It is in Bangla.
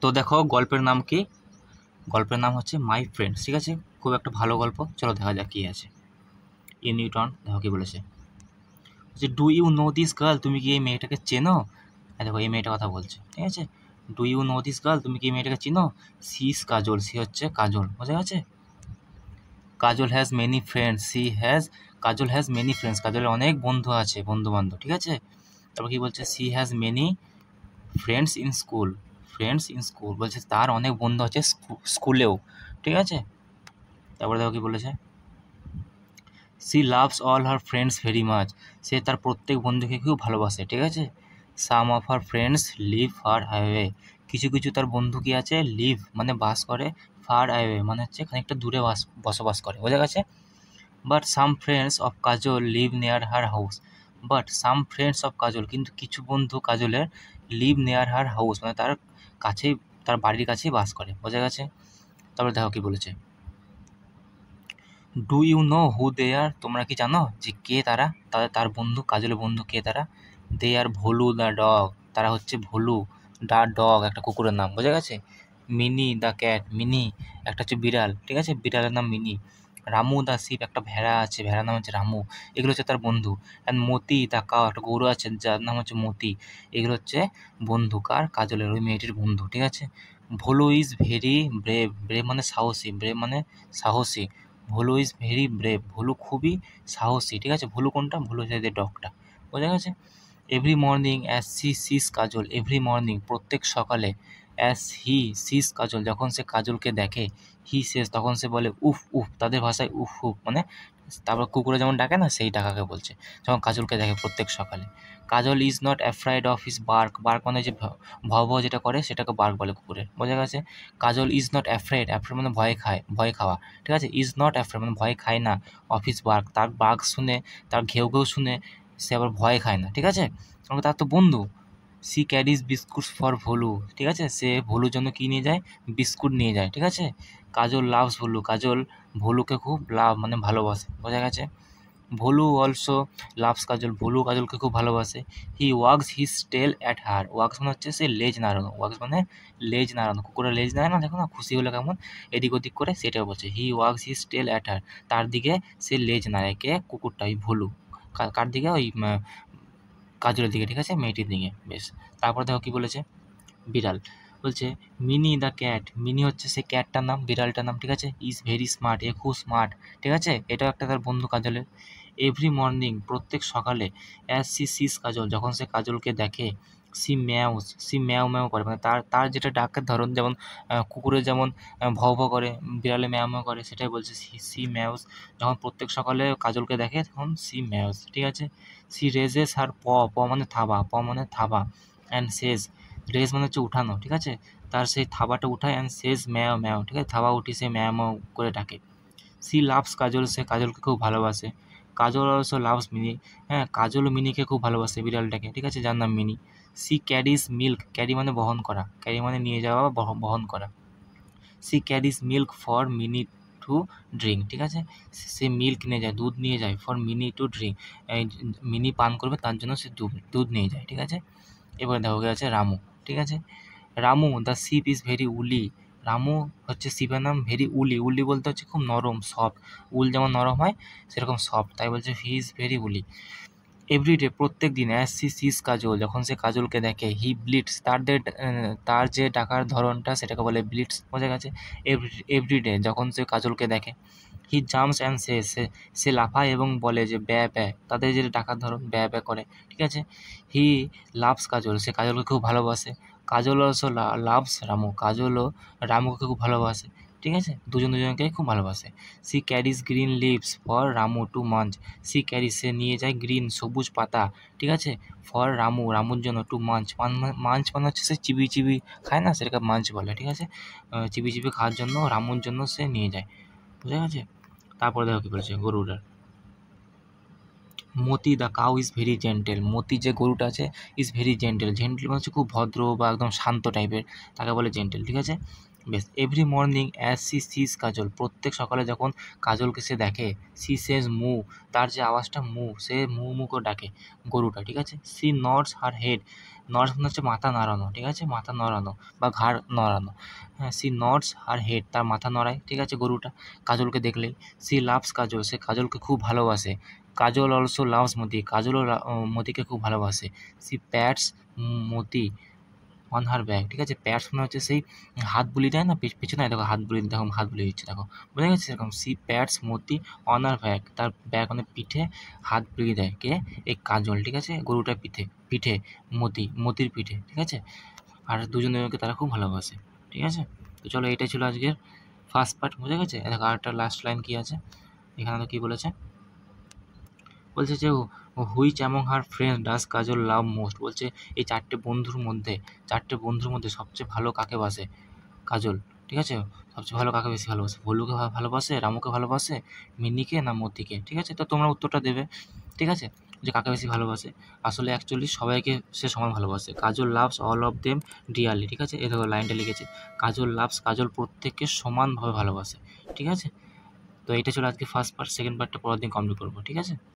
তো দেখো গল্পের নাম কি? গল্পের নাম হচ্ছে মাই ফ্রেন্ডস। ঠিক আছে, খুব একটা ভালো গল্প। চলো দেখা যাক কী আছে। নিউটন দেখো কি বলেছে, যে do you know this girl, তুমি কি এই মেয়েটাকে চেনো? দেখো এই মেয়েটার কথা বলছে, ঠিক আছে। Do you know this girl, তুমি কি এই মেয়েটাকে চিনো? সি ইজ কাজল, সি হচ্ছে কাজল, বোঝা গেছে। Kajal has many friends, Kajal has many friends, কাজলের অনেক বন্ধু আছে, বন্ধু বান্ধব, ঠিক আছে। তারপর কি বলছে, she has many friends in school, বলছে তার অনেক বন্ধু আছে স্কুলেও, ঠিক আছে। তারপরে দেখো কি বলেছে, she loves all her friends very much, সে তার প্রত্যেক বন্ধুকে খুব ভালোবাসে, ঠিক আছে। Some of her friends live far away, কিছু কিছু তার বন্ধু কি আছে, লিভ মানে বাস করে, ফার অ্যাওয়ে মানে হচ্ছে খানিকটা দূরে বসবাস করে, বোঝা গেছে। But some friends of Kajal leave near her house, কিন্তু কিছু বন্ধু কাজলের লিভ নিয়ার হার হাউস মানে তার কাছেই, তার বাড়ির কাছেই বাস করে, বোঝা গেছে। তারপরে দেখো কি বলেছে, ডু ইউ নো হু দে আর, তোমরা কি জানো যে কে তারা? তার বন্ধু, কাজলের বন্ধু কে তারা? দে আর ভোলু দ্য ডগ, তারা হচ্ছে ভোলু দ্য ডগ, একটা কুকুরের নাম, বোঝা গেছে। মিনি দ্য ক্যাট, মিনি একটা হচ্ছে বিড়াল, ঠিক আছে, বিড়ালের নাম মিনি। রামু দ্য শিপ, একটা ভেড়া আছে, ভেড়ার নাম হচ্ছে রামু, এগুলো হচ্ছে তার বন্ধু। অ্যান্ড মতি দ্য কাউ, একটা গরু আছে যার নাম হচ্ছে মতি, এগুলো হচ্ছে বন্ধু কার? কাজলের, ওই মেয়েটির বন্ধু, ঠিক আছে। Bholu is very brave, brave মানে সাহসী, ব্রেভ মানে সাহসী। Bholu is very brave, Bholu খুবই সাহসী, ঠিক আছে। ভোলু কোনটা? ভোলু হচ্ছে ডগটা, বোঝা গেছে। Every morning as she sees Kajal, every morning প্রত্যেক সকালে, অ্যাজ হি সিস কাজল যখন সে কাজলকে দেখে, হি সেজ তখন সে বলে উফ উফ, তাদের ভাষায় উফ উফ মানে, তারপর কুকুরে যেমন ডাকে না, সেই ডাকাকে বলছে যখন কাজলকে দেখে প্রত্যেক সকালে। Kajal is not afraid of his bark, bark মানে যে ভয় ভয় যেটা করে সেটাকে বার্ক বলে কুকুরের, বোঝা গেছে। কাজল ইজ নট অ্যাফ্রেড, অ্যাফ্রেড মানে ভয় খায়, ভয় খাওয়া, ঠিক আছে। ইজ নট অ্যাফ্রেড মানে ভয় খায় না, অফ হিস বার্ক তার বার্ক শুনে, তার ঘেউ ঘেউ শুনে সে আবার ভয় খায় না, ঠিক আছে, কারণ তার তো বন্ধু। She carries biscuits for Bholu, ঠিক আছে, সে ভোলুর জন্য কী নিয়ে যায়? বিস্কুট নিয়ে যায়, ঠিক আছে। কাজল লাভস ভোলু, কাজল ভোলুকে খুব লাভ মানে ভালোবাসে, বোঝা গেছে। ভোলু অলসো লাভস কাজল, ভোলু কাজলকে খুব ভালোবাসে। হি ওয়াগস হিজ টেল অ্যাট হার, ওয়াগস মানে হচ্ছে সে লেজ নাড়ানো, ওয়াগস মানে লেজ নাড়ানো, কুকুরের লেজ নাড়ে না, দেখো না খুশি হলে কেমন এদিক ওদিক করে, সেটাও বলছে। হি ওয়াগস হিজ টেল অ্যাট হার, তার দিকে সে লেজ নাড়ে, কে? কুকুরটা, ওই ভোলু। কার দিকে? ওই কাজলের দিকে, ঠিক আছে, মেয়েটির দিকে, বেশ। তারপর দেখো কী বলেছে, বিড়াল বলছে মিনি দ্য ক্যাট, মিনি হচ্ছে সে ক্যাটটার নাম, বিড়ালটার নাম, ঠিক আছে। ইজ ভেরি স্মার্ট, এ খুব স্মার্ট, ঠিক আছে, এটাও একটা তার বন্ধু কাজলের। এভরি মর্নিং প্রত্যেক সকালে, অ্যাজ সি সিস কাজল যখন সে কাজলকে দেখে, সি ম্যাউস, সি ম্যাও ম্যাও করে মানে তার তার যেটা ডাকের ধরন, যেমন কুকুরের যেমন ভৌ ভৌ করে, বিড়ালে ম্যাও ম্যাও করে, সেটাই বলছে সি ম্যাউস, যখন প্রত্যেক সকালে কাজলকে দেখে তখন সি ম্যাউস, ঠিক আছে। সি রেজেস হার প, প মানে থাবা, প মানে থাবা, অ্যান্ড সেজ, রেজ মানে হচ্ছে উঠানো, ঠিক আছে, তার সেই থাবাটা উঠায়, অ্যান্ড সেজ ম্যাও ম্যাও, ঠিক আছে, থাবা উঠি সে ম্যাও ম্যাও করে ডাকে। সি লাভস কাজল, সে কাজলকে খুব ভালোবাসে। কাজল অলসো লাভস মিনি, হ্যাঁ, কাজলও মিনিকে খুব ভালোবাসে, বিড়ালটাকে, ঠিক আছে, যার নাম Mini. She carries milk, carry মানে বহন করা, ক্যারি মানে নিয়ে যাওয়া বা বহন করা। She carries milk for Mini to drink, ঠিক আছে, সে মিল্ক নিয়ে যায়, দুধ নিয়ে যায়, for Mini to drink, Mini পান করবে তার জন্য সে দুধ নিয়ে যায়, ঠিক আছে। এবার দেখো গেছে রামু, ঠিক আছে। Ramu the ship is very উলি, রামু হচ্ছে শিপের নাম, ভেরি উলি, উলি বলতে হচ্ছে খুব নরম, সফট, উল যেমন নরম হয় সেরকম সফট, তাই বলছে হি ইজ ভেরি উলি। এভরিডে প্রত্যেক দিন, অ্যাজ সি সিস কাজল যখন সে কাজলকে দেখে, হি ব্লিটস, তার যে ডাকার ধরনটা সেটাকে বলে ব্লিটস, বোঝা গেছে। এভরিডে যখন সে কাজলকে দেখে। হি জাম্পস অ্যান্ড সে লাফায় এবং বলে যে ব্যা ব্যা, তাদের যে ডাকার ধরন, ব্যা ব্যা করে, ঠিক আছে। হি লাভস কাজল, সে কাজলকে খুব ভালোবাসে। কাজল অলসো লাভস রামু, কাজলও রামুকে খুব ভালোবাসে, ঠিক আছে, দুজনকে খুব ভালোবাসে। She carries green leaves for Ramu to munch, she carries সে নিয়ে যায় গ্রিন সবুজ পাতা, ঠিক আছে, ফর রামু রামুর জন্য, টু মাঞ্চ, মাঞ্চ মানে হচ্ছে সে চিবি চিবি খায় না, সেটাকে মাঞ্চ বলে, ঠিক আছে, চিবি চিবি খাওয়ার জন্য রামুর জন্য সে নিয়ে যায়, বুঝা গেছে। তারপরে দেখো কী বলেছে গরুটার, Moti the cow is very gentle, Moti যে গরুটা আছে ইজ ভেরি জেন্টেল, জেন্টেল মানে হচ্ছে খুব ভদ্র বা একদম শান্ত টাইপের, তাকে বলে জেন্টেল, ঠিক আছে। বেশ। এভরি মর্নিং অ্যাজ সি সিজ কাজল, প্রত্যেক সকালে যখন কাজলকে সে দেখে, সি সেজ মু, তার যে আওয়াজটা মু, সে মু মু করে ডাকে গরুটা, ঠিক আছে। C nods her head, nods মানে হচ্ছে মাথা নাড়ানো, ঠিক আছে, মাথা নড়ানো বা ঘাড় নড়ানো। হ্যাঁ, সি নডস হার হেড, তার মাথা নড়ায়, ঠিক আছে, গরুটা কাজলকে দেখলেই। সি লাভস কাজল, সে কাজলকে খুব ভালোবাসে। কাজল অলসো লাভস মতি, কাজলও মতিকে খুব ভালোবাসে। She pats Moti on her back, ঠিক আছে, প্যাটস মানে হচ্ছে সেই হাত বুলি দেয় না পেছনে, দেখো হাত বুলি, দেখো হাত বুলি দিচ্ছে, দেখো বোঝা গেছে, সেরকম she pats Moti on her back, তার ব্যাগ মানে পিঠে হাত বুলিয়ে দেয় কে, এই কাজল, ঠিক আছে, গরুটার পিঠে পিঠে মতির পিঠে, ঠিক আছে। আর দুজনে তারা খুব ভালোবাসে, ঠিক আছে। তো চলো, এটাই ছিল আজকের ফার্স্ট পার্ট, বুঝে গেছে। দেখো আরেকটা লাস্ট লাইন কী আছে এখানে, তো কী বলেছে, বলছে যে which among her friends does Kajal love most, বলছে এই চারটে বন্ধুর মধ্যে সবচেয়ে ভালো কাকে বাসে কাজল, ঠিক আছে, সবচেয়ে ভালো কাকে বেশি ভালোবাসে, ভলুকে ভালোবাসে, রামুকে ভালোবাসে, মিনিকে না মতিকে, ঠিক আছে। তো তোমরা উত্তরটা দেবে, ঠিক আছে, যে কাকে বেশি ভালোবাসে। আসলে অ্যাকচুয়ালি সবাইকে সে সমান ভালোবাসে। Kajal loves all of them dearly, ঠিক আছে, এই দেখো লাইনটা লিখেছে, কাজল প্রত্যেককে সমানভাবে ভালোবাসে, ঠিক আছে। তো এইটা ছিল আজকে ফার্স্ট পার্ট, সেকেন্ড পার্টটা পরের দিন কমপ্লিট করবো, ঠিক আছে।